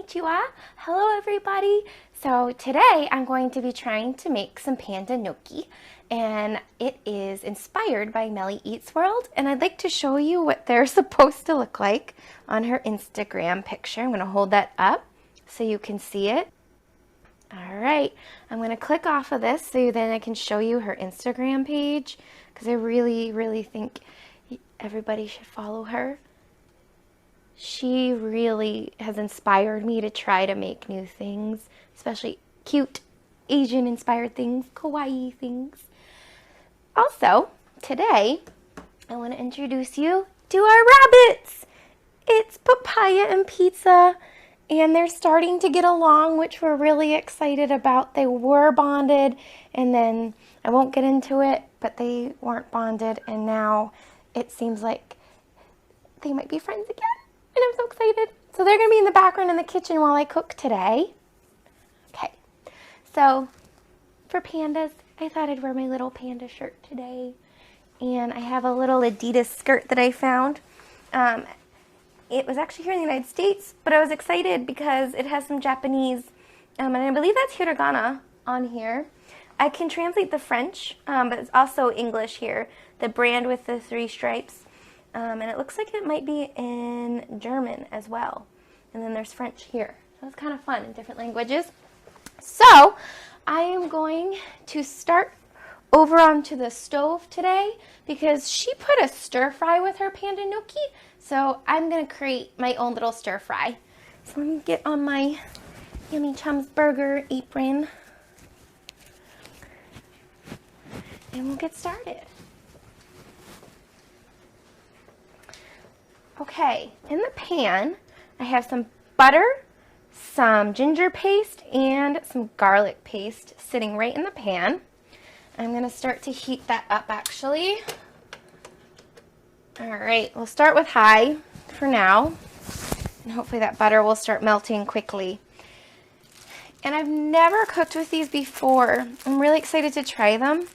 Konnichiwa. Hello everybody. So today I'm going to be trying to make some panda gnocchi, and it is inspired by Melly Eats World, and I'd like to show you what they're supposed to look like on her Instagram picture. I'm going to hold that up so you can see it. Alright, I'm going to click off of this so then I can show you her Instagram page, because I really think everybody should follow her. She really has inspired me to try to make new things, especially cute Asian inspired things, kawaii things. Also, today I want to introduce you to our rabbits. It's Papaya and Pizza, and they're starting to get along, which we're really excited about. They were bonded, and then I won't get into it, but they weren't bonded, and now it seems like they might be friends again. And I'm so excited. So they're going to be in the background in the kitchen while I cook today. Okay, so for pandas, I thought I'd wear my little panda shirt today. And I have a little Adidas skirt that I found. It was actually here in the United States, but I was excited because it has some Japanese, and I believe that's hiragana on here. I can translate the French, but it's also English here. The brand with the 3 stripes. And it looks like it might be in German as well. And then there's French here. So it's kind of fun in different languages. So I am going to start over onto the stove today because she put a stir fry with her panda gnocchi. So I'm going to create my own little stir fry. So let me get on my Yummy Chums burger apron. And we'll get started. Okay, in the pan, I have some butter, some ginger paste, and some garlic paste sitting right in the pan. I'm going to start to heat that up, actually. All right, we'll start with high for now, and hopefully that butter will start melting quickly. And I've never cooked with these before. I'm really excited to try them.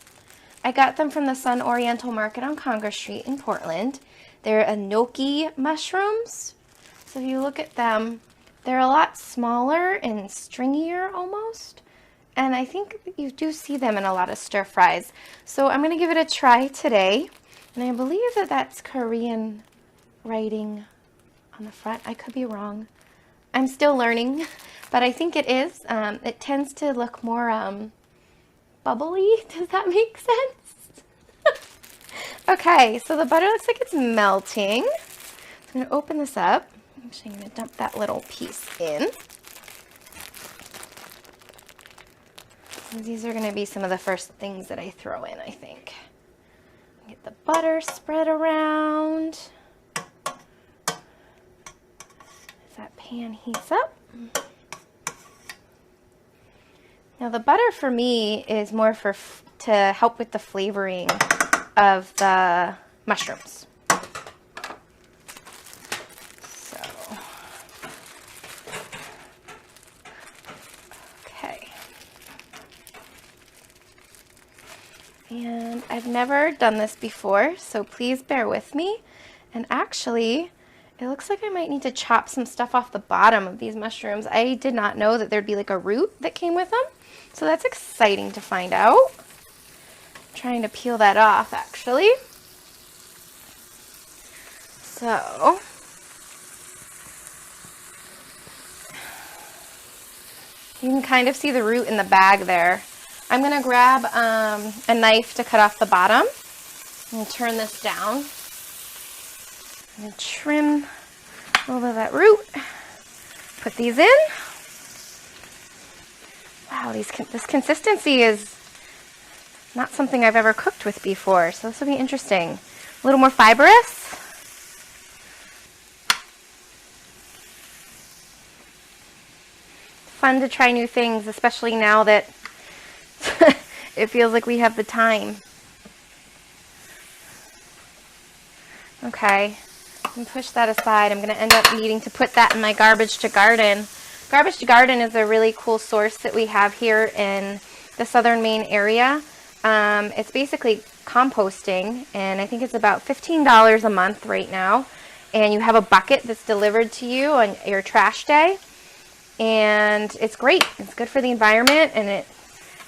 I got them from the Sun Oriental Market on Congress Street in Portland. They're gnocchi mushrooms. So if you look at them, they're a lot smaller and stringier almost. And I think you do see them in a lot of stir fries. So I'm going to give it a try today. And I believe that that's Korean writing on the front. I could be wrong. I'm still learning, but I think it is. It tends to look more bubbly. Does that make sense? Okay, so the butter looks like it's melting. I'm going to open this up. Actually, I'm going to dump that little piece in. And these are going to be some of the first things that I throw in, I think. Get the butter spread around. As that pan heats up. Now the butter for me is more to help with the flavoring of the mushrooms. So, okay. And I've never done this before, so please bear with me. And actually, it looks like I might need to chop some stuff off the bottom of these mushrooms. I did not know that there'd be like a root that came with them. So that's exciting to find out. Trying to peel that off, actually. So you can kind of see the root in the bag there. I'm going to grab a knife to cut off the bottom and turn this down. I'm going to trim a little bit of that root. Put these in. Wow, this consistency is not something I've ever cooked with before, so this will be interesting. A little more fibrous. Fun to try new things, especially now that it feels like we have the time. Okay, I'm going to push that aside. I'm going to end up needing to put that in my garbage to garden. Garbage to garden is a really cool source that we have here in the southern Maine area. It's basically composting, and I think it's about $15 a month right now. And you have a bucket that's delivered to you on your trash day. and it's great. It's good for the environment, and it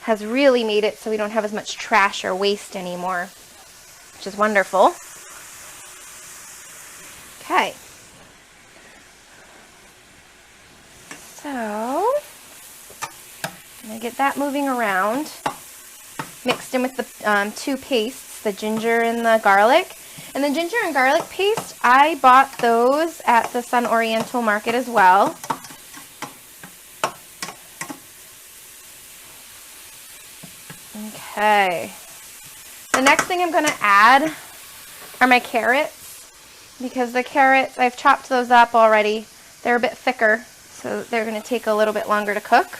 has really made it so we don't have as much trash or waste anymore, which is wonderful. Okay. So, I'm going to get that moving around, mixed in with the 2 pastes, the ginger and the garlic. And the ginger and garlic paste, I bought those at the Sun Oriental Market as well. Okay. The next thing I'm going to add are my carrots, because the carrots, I've chopped those up already. They're a bit thicker, so they're going to take a little bit longer to cook.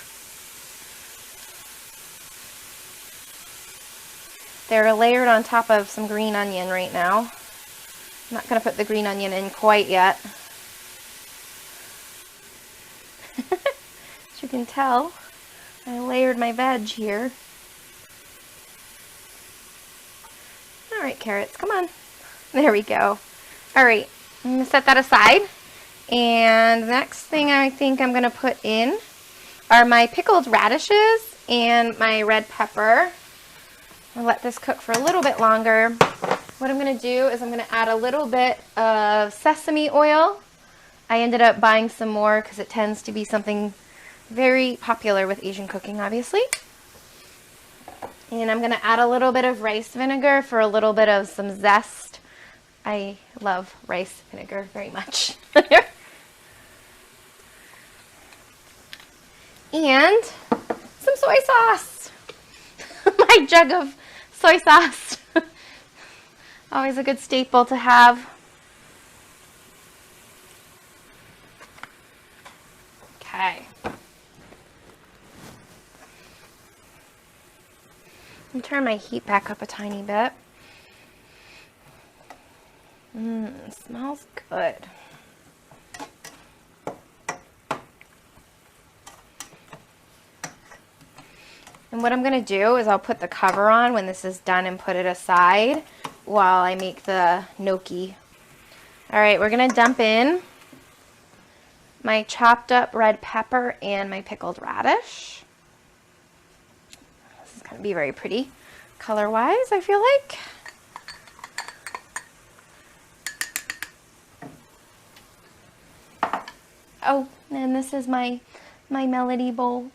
They're layered on top of some green onion right now. I'm not going to put the green onion in quite yet. As you can tell, I layered my veg here. All right, carrots, come on. There we go. All right, I'm going to set that aside. And the next thing I think I'm going to put in are my pickled radishes and my red pepper. I'll let this cook for a little bit longer. What I'm going to do is I'm going to add a little bit of sesame oil. I ended up buying some more because it tends to be something very popular with Asian cooking, obviously. And I'm going to add a little bit of rice vinegar for a little bit of some zest. I love rice vinegar very much. And some soy sauce. My jug of soy sauce. Always a good staple to have. Okay. I'll turn my heat back up a tiny bit. Smells good. And what I'm going to do is I'll put the cover on when this is done and put it aside while I make the gnocchi. All right, we're going to dump in my chopped up red pepper and my pickled radish. This is going to be very pretty color-wise, I feel like. Oh, and this is my Melody bowl.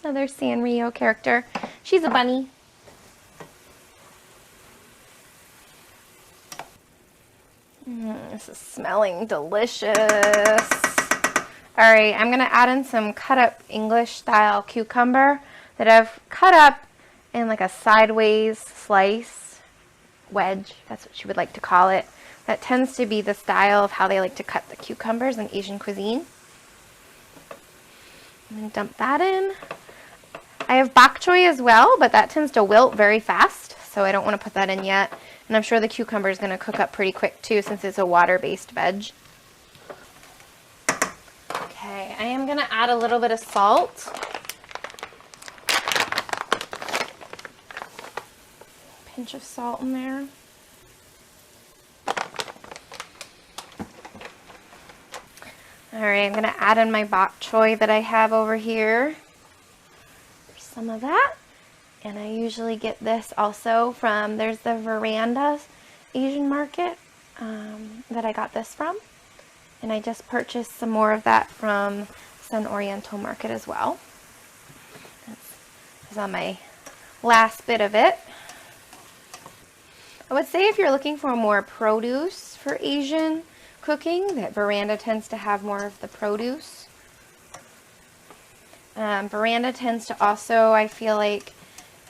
Another Sanrio character. She's a bunny. This is smelling delicious. All right, I'm gonna add in some cut up English style cucumber that I've cut up in like a sideways slice wedge. That's what you would like to call it. That tends to be the style of how they like to cut the cucumbers in Asian cuisine. I'm gonna dump that in. I have bok choy as well, but that tends to wilt very fast, so I don't want to put that in yet. And I'm sure the cucumber is going to cook up pretty quick too, since it's a water-based veg. Okay, I am going to add a little bit of salt. Pinch of salt in there. All right, I'm going to add in my bok choy that I have over here. Some of that, and I usually get this also from, there's the Veranda Asian Market that I got this from, and I just purchased some more of that from Sun Oriental Market as well. This is on my last bit of it. I would say if you're looking for more produce for Asian cooking, that Veranda tends to have more of the produce. Veranda tends to also, I feel like,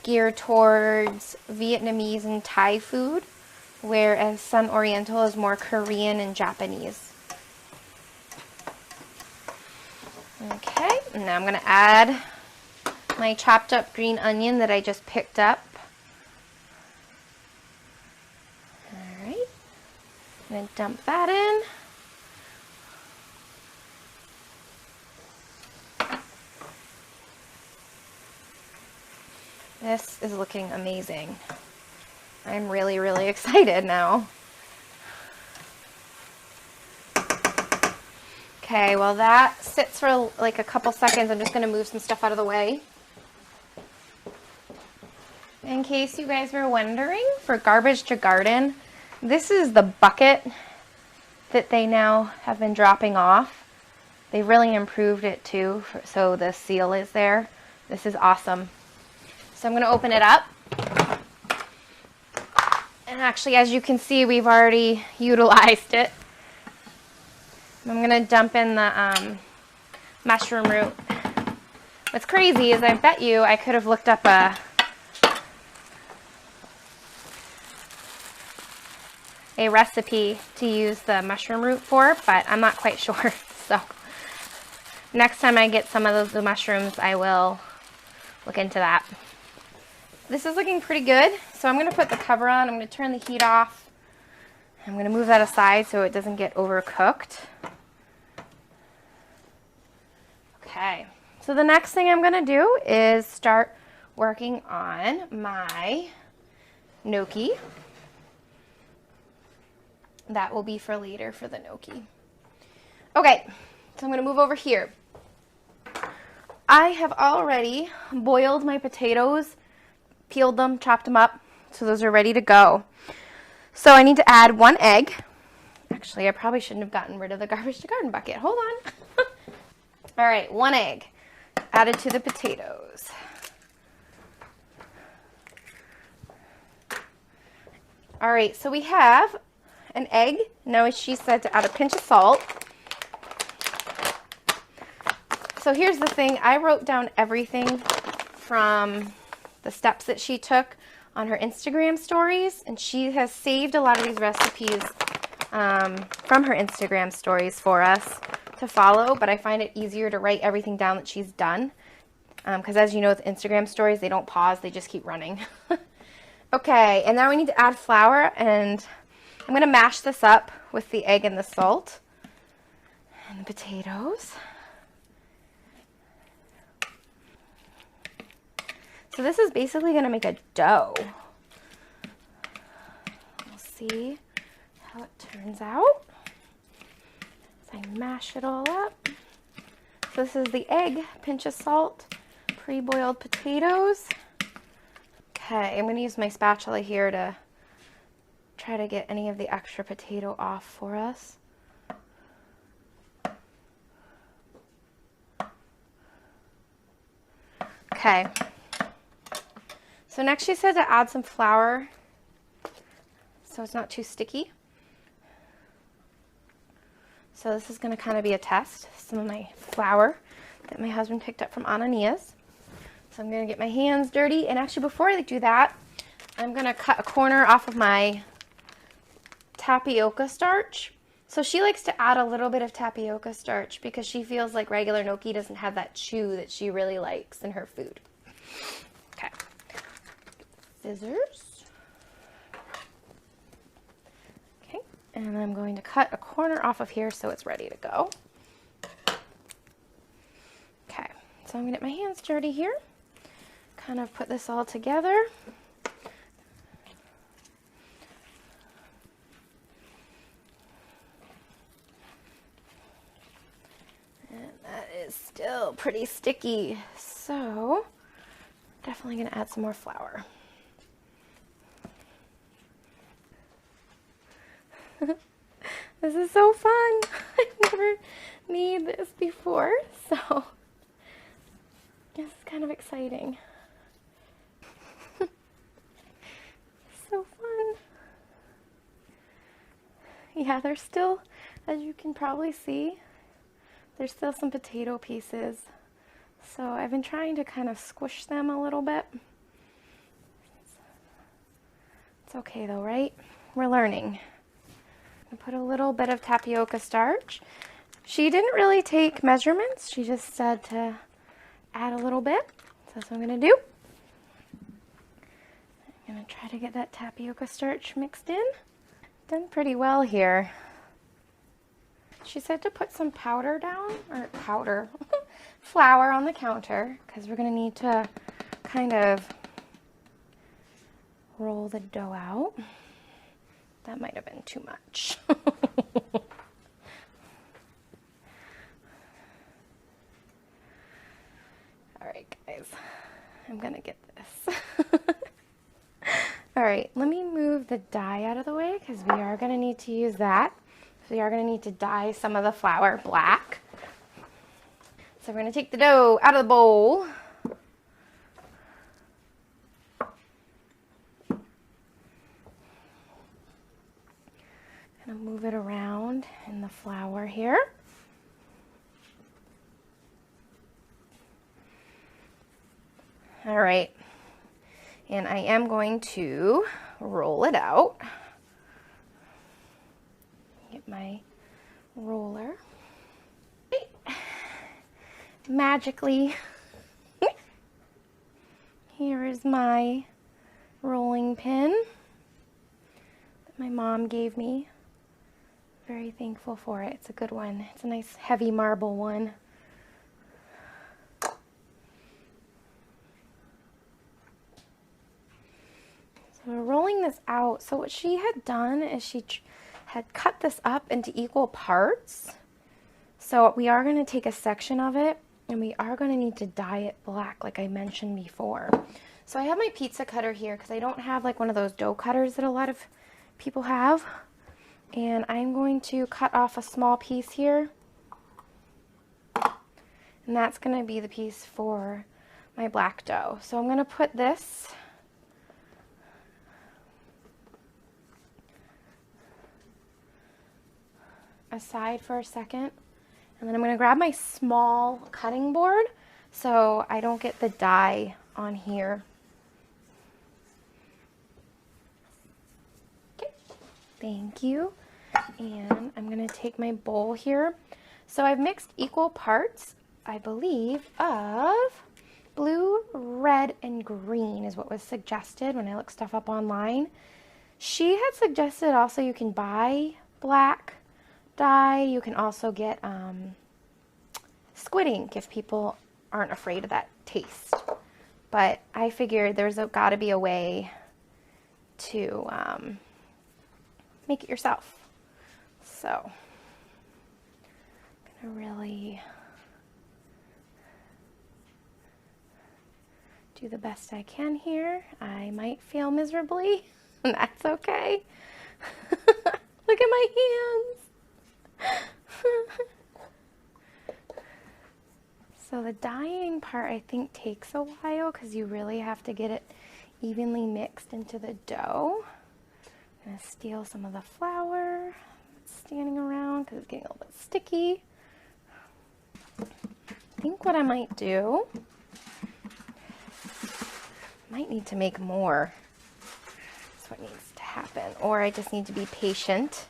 gear towards Vietnamese and Thai food, whereas Sun Oriental is more Korean and Japanese. Okay, and now I'm going to add my chopped up green onion that I just picked up. Alright, I'm going to dump that in. This is looking amazing. I'm really, really excited now. Okay, Okay, well that sits for like a couple seconds. I'm just gonna move some stuff out of the way. In case you guys were wondering, for Garbage to Garden, this is the bucket that they now have been dropping off. They really improved it too, so the seal is there. This is awesome. So I'm gonna open it up. And actually, as you can see, we've already utilized it. I'm gonna dump in the mushroom root. What's crazy is I bet you I could have looked up a recipe to use the mushroom root for, but I'm not quite sure. So next time I get some of the mushrooms, I will look into that. This is looking pretty good, so I'm going to put the cover on. I'm going to turn the heat off. I'm going to move that aside so it doesn't get overcooked. Okay, so the next thing I'm going to do is start working on my gnocchi. That will be for later for the gnocchi. Okay, so I'm going to move over here. I have already boiled my potatoes, peeled them, chopped them up, so those are ready to go. So I need to add 1 egg. Actually, I probably shouldn't have gotten rid of the Garbage to Garden bucket. Hold on. All right, 1 egg added to the potatoes. All right, so we have an egg. Now she said to add a pinch of salt. So here's the thing. I wrote down everything from the steps that she took on her Instagram stories, and she has saved a lot of these recipes from her Instagram stories for us to follow, but I find it easier to write everything down that she's done because as you know with Instagram stories, they don't pause, they just keep running. Okay, and now we need to add flour, and I'm going to mash this up with the egg and the salt and the potatoes. So this is basically going to make a dough. We'll see how it turns out as I mash it all up. So this is the egg, pinch of salt, pre-boiled potatoes. Okay, I'm going to use my spatula here to try to get any of the extra potato off for us. Okay. So next she said to add some flour so it's not too sticky. So this is going to kind of be a test. Some of my flour that my husband picked up from Anania's. So I'm going to get my hands dirty, and actually before I do that, I'm going to cut a corner off of my tapioca starch. So she likes to add a little bit of tapioca starch because she feels like regular gnocchi doesn't have that chew that she really likes in her food. Okay. Scissors. Okay, and I'm going to cut a corner off of here so it's ready to go. Okay, so I'm going to get my hands dirty here. Kind of put this all together. And that is still pretty sticky, so definitely going to add some more flour. This is so fun. I've never made this before, so this is kind of exciting. So fun. Yeah, there's still, as you can probably see, there's still some potato pieces. So I've been trying to kind of squish them a little bit. It's okay though, right? We're learning. I put a little bit of tapioca starch. She didn't really take measurements. She just said to add a little bit. So that's what I'm going to do. I'm going to try to get that tapioca starch mixed in. Done pretty well here. She said to put some powder down, or powder, flour on the counter, because we're going to need to kind of roll the dough out. That might have been too much. All right, guys, I'm gonna get this. All right, let me move the dye out of the way because we are gonna need to use that. So we are gonna need to dye some of the flour black. So we're gonna take the dough out of the bowl. Gonna move it around in the flour here. All right, and I am going to roll it out. Get my roller. Magically, here is my rolling pin that my mom gave me. Very thankful for it. It's a good one. It's a nice heavy marble one. So we're rolling this out. So what she had done is she had cut this up into equal parts. So we are going to take a section of it and we are going to need to dye it black like I mentioned before. So I have my pizza cutter here because I don't have like one of those dough cutters that a lot of people have. And I'm going to cut off a small piece here. And that's going to be the piece for my black dough. So I'm going to put this aside for a second. And then I'm going to grab my small cutting board so I don't get the dye on here. Okay, thank you. And I'm going to take my bowl here. So I've mixed equal parts, I believe, of blue, red, and green is what was suggested when I looked stuff up online. She had suggested also you can buy black dye. You can also get squid ink if people aren't afraid of that taste. But I figured there's got to be a way to make it yourself. So I'm gonna really do the best I can here. I might fail miserably, and that's okay. Look at my hands. So the dyeing part I think takes a while because you really have to get it evenly mixed into the dough. I'm going to steal some of the flour that's standing around because it's getting a little bit sticky. I think what I might do, might need to make more. That's what needs to happen. Or I just need to be patient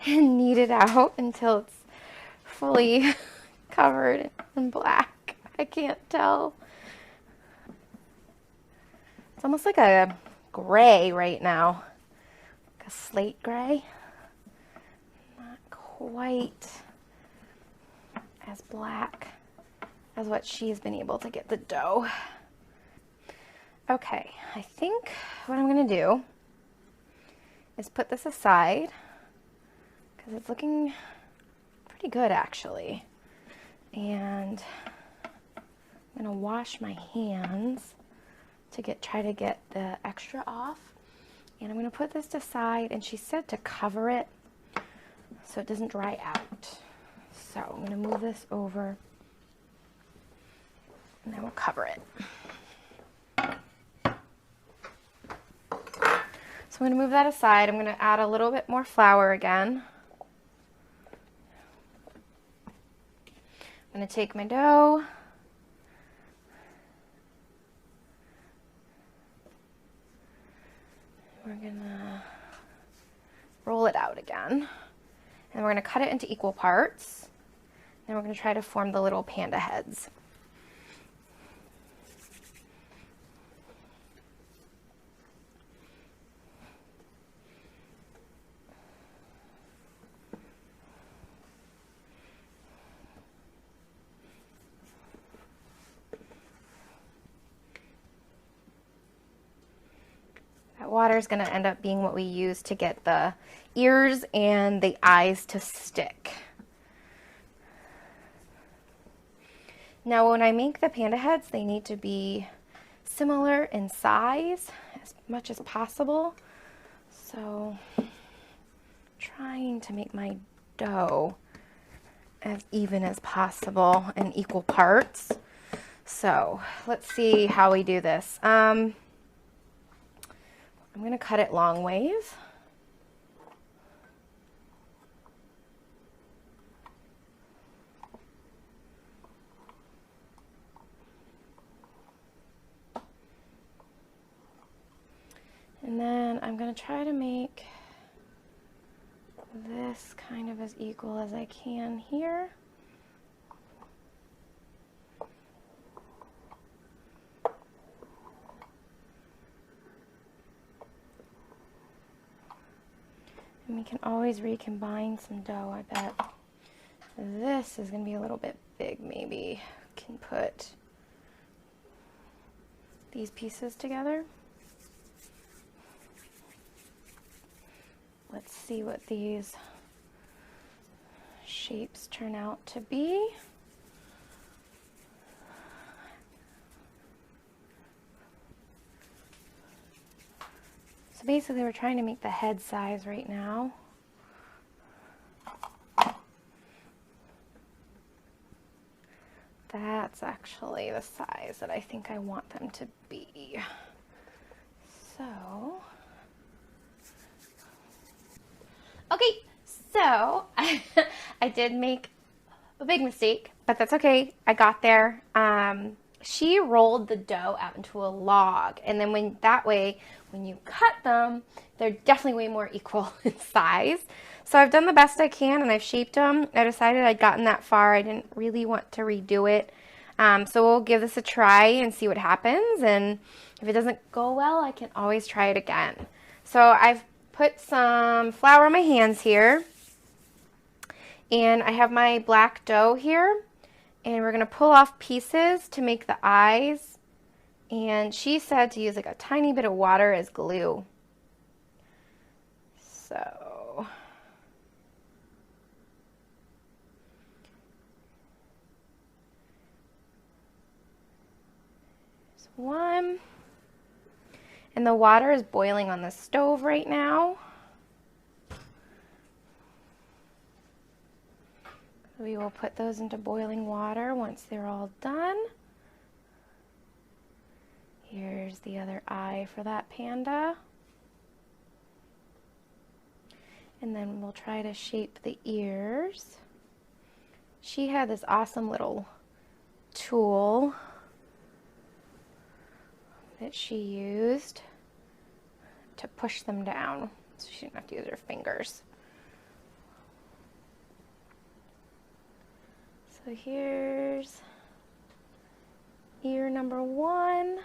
and knead it out until it's fully covered in black. I can't tell. It's almost like a gray right now. Like a slate gray. Not quite as black as what she's been able to get the dough. Okay, I think what I'm gonna do is put this aside because it's looking pretty good actually. And I'm gonna wash my hands to try to get the extra off. And I'm gonna put this aside, and she said to cover it so it doesn't dry out. So I'm gonna move this over and then we'll cover it. So I'm gonna move that aside. I'm gonna add a little bit more flour again. I'm going to take my dough, we're going to roll it out again, and we're going to cut it into equal parts, and we're going to try to form the little panda heads. Water is going to end up being what we use to get the ears and the eyes to stick. Now when I make the panda heads, they need to be similar in size as much as possible. So trying to make my dough as even as possible in equal parts. So let's see how we do this. I'm going to cut it long ways. And then I'm going to try to make this kind of as equal as I can here. And we can always recombine some dough, I bet. This is going to be a little bit big, maybe. Can put these pieces together. Let's see what these shapes turn out to be. So basically we're trying to make the head size right now. That's actually the size that I think I want them to be. So, okay, so I did make a big mistake, but that's okay. I got there. She rolled the dough out into a log, and then when you cut them, they're definitely way more equal in size. So I've done the best I can, and I've shaped them. I decided I'd gotten that far. I didn't really want to redo it. So we'll give this a try and see what happens, and if it doesn't go well, I can always try it again. So I've put some flour on my hands here, and I have my black dough here, and we're going to pull off pieces to make the eyes, and she said to use like a tiny bit of water as glue. So there's one, and the water is boiling on the stove right now. We will put those into boiling water once they're all done. Here's the other eye for that panda. And then we'll try to shape the ears. She had this awesome little tool that she used to push them down, so she didn't have to use her fingers. So here's ear number one.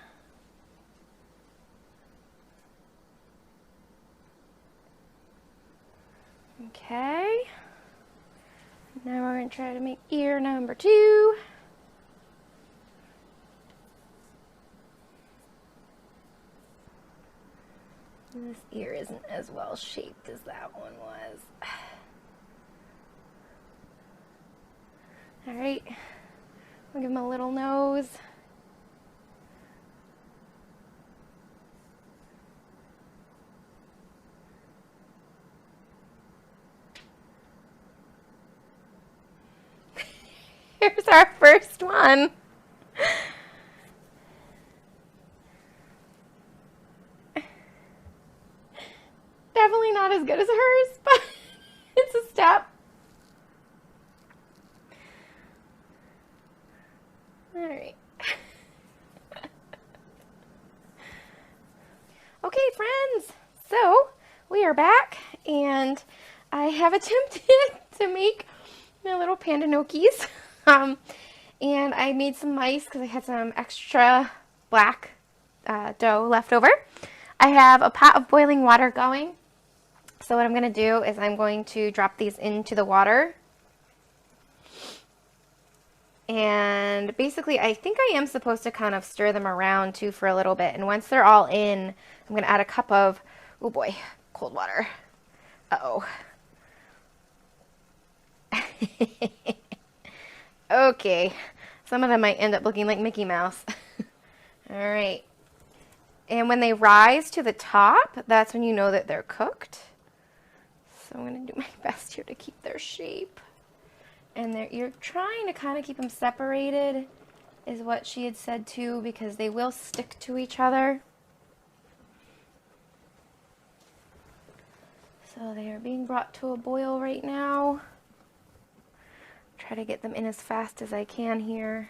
Okay. Now we're going to try to make ear number two. This ear isn't as well shaped as that one was. All right, we'll give him a little nose. Here's our first one. Definitely not as good as hers, but it's a step. All right. Okay, friends, so we are back, and I have attempted to make my little panda gnocchis. And I made some mice because I had some extra black dough left over. I have a pot of boiling water going. So what I'm going to do is I'm going to drop these into the water. And basically, I think I am supposed to kind of stir them around too for a little bit. And once they're all in, I'm going to add a cup of, oh boy, cold water. Uh-oh. Okay. Some of them might end up looking like Mickey Mouse. All right. And when they rise to the top, that's when you know that they're cooked. So I'm going to do my best here to keep their shape. And you're trying to kind of keep them separated, is what she had said too, because they will stick to each other. So they are being brought to a boil right now. Try to get them in as fast as I can here,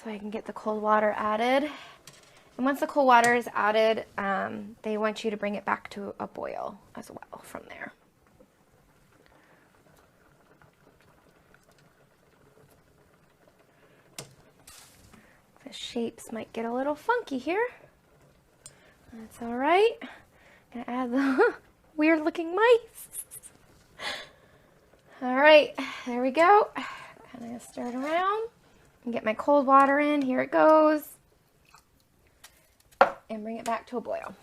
so I can get the cold water added. And once the cold water is added, they want you to bring it back to a boil as well from there. The shapes might get a little funky here. That's all right. Gonna add the weird looking mice. All right, there we go. Kind of stir it around and get my cold water in. Here it goes. And bring it back to a boil.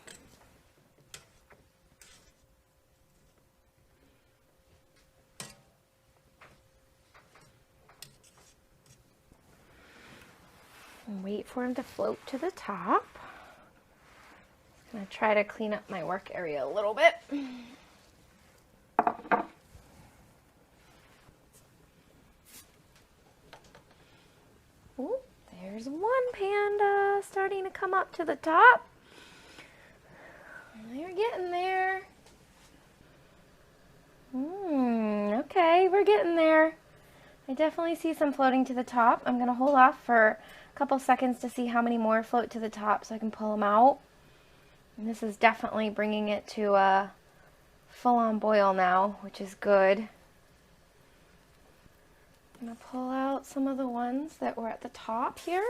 And wait for them to float to the top. I'm going to try to clean up my work area a little bit. Ooh, there's one panda starting to come up to the top. They're getting there. Okay, we're getting there. I definitely see some floating to the top. I'm going to hold off for a couple seconds to see how many more float to the top so I can pull them out. And this is definitely bringing it to a full-on boil now, which is good. I'm going to pull out some of the ones that were at the top here.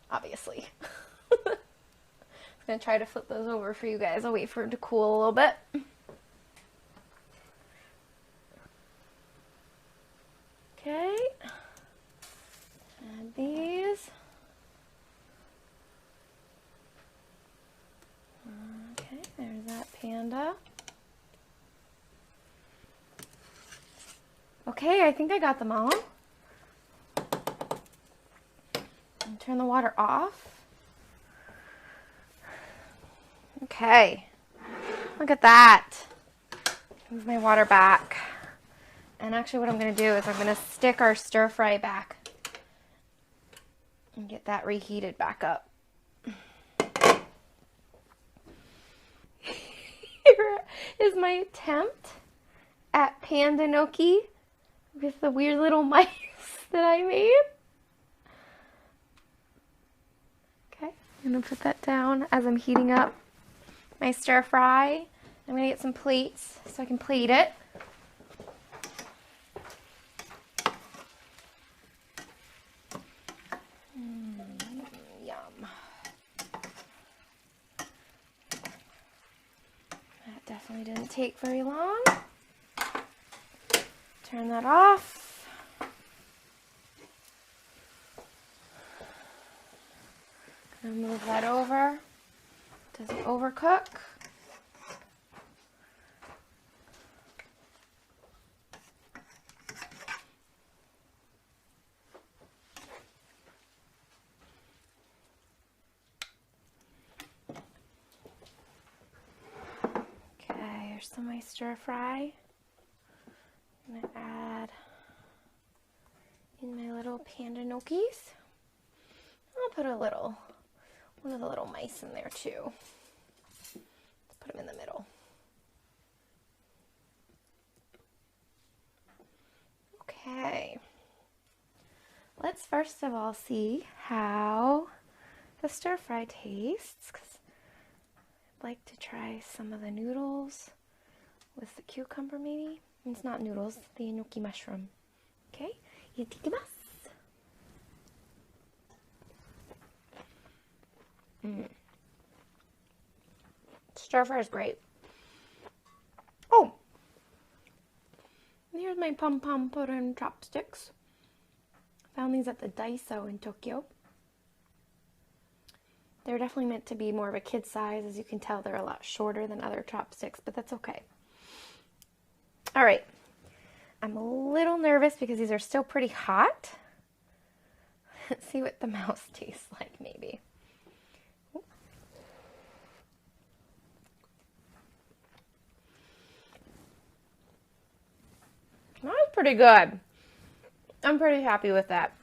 Obviously. I'm going to try to flip those over for you guys. I'll wait for it to cool a little bit. Okay. Add these. Okay, there's that panda. Okay, I think I got them all. Turn the water off. Okay, look at that. Move my water back. And actually what I'm going to do is I'm going to stick our stir fry back and get that reheated back up. Here is my attempt at panda gnocchi with the weird little mice that I made. I'm going to put that down as I'm heating up my stir fry. I'm going to get some plates so I can plate it. Yum. That definitely didn't take very long. Turn that off. Move that over. Doesn't overcook. Okay, here's some of my stir fry. I'm gonna add in my little panda gnocchis. I'll put one of the little mice in there too. Let's put them in the middle. Okay. Let's first of all see how the stir fry tastes, 'cause I'd like to try some of the noodles with the cucumber maybe. It's not noodles, the gnocchi mushroom. Okay, itadakimasu. Stir fry is great. Oh, here's my pom-pom pudding chopsticks. Found these at the Daiso in Tokyo. They're definitely meant to be more of a kid size. As you can tell, they're a lot shorter than other chopsticks, but that's okay. All right. I'm a little nervous because these are still pretty hot. Let's see what the mouse tastes like, maybe. That was pretty good. I'm pretty happy with that.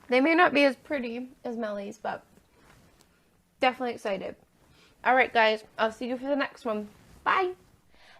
They may not be as pretty as Melly's, but definitely excited. All right, guys. I'll see you for the next one. Bye.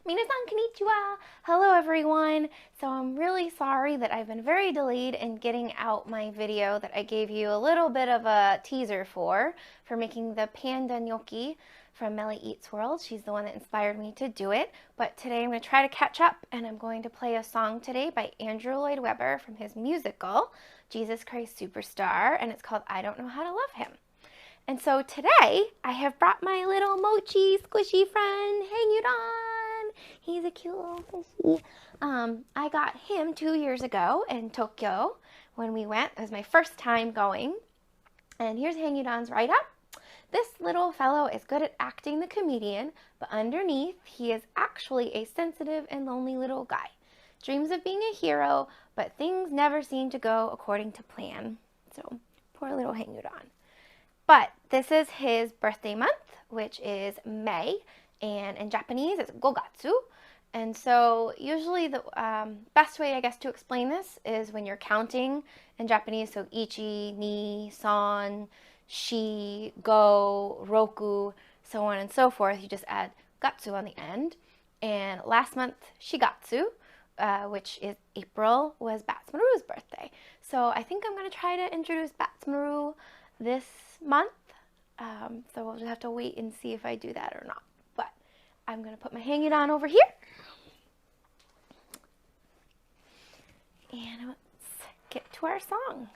Minasan konnichiwa. Hello, everyone. So I'm really sorry that I've been very delayed in getting out my video that I gave you a little bit of a teaser for making the panda gnocchi from Melly Eats World. She's the one that inspired me to do it. But today I'm going to try to catch up, and I'm going to play a song today by Andrew Lloyd Webber from his musical, Jesus Christ Superstar, and it's called I Don't Know How to Love Him. And so today I have brought my little mochi squishy friend, Hang-Udon. He's a cute little fishy. I got him 2 years ago in Tokyo when we went. It was my first time going. And here's Hang-Udon's write-up. This little fellow is good at acting the comedian, but underneath, he is actually a sensitive and lonely little guy. Dreams of being a hero, but things never seem to go according to plan. So, poor little Hang-Udon. But this is his birthday month, which is May, and in Japanese, it's Gogatsu. And so usually the best way, I guess, to explain this is when you're counting in Japanese, so ichi, ni, san, shi, go, roku, so on and so forth. You just add gatsu on the end. And last month, shigatsu, which is April, was Batsmaru's birthday. So I think I'm going to try to introduce Batsmaru this month. So we'll just have to wait and see if I do that or not. But I'm going to put my Hang-It-On over here. And let's get to our song.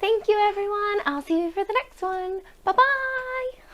Thank you, everyone. I'll see you for the next one. Bye-bye.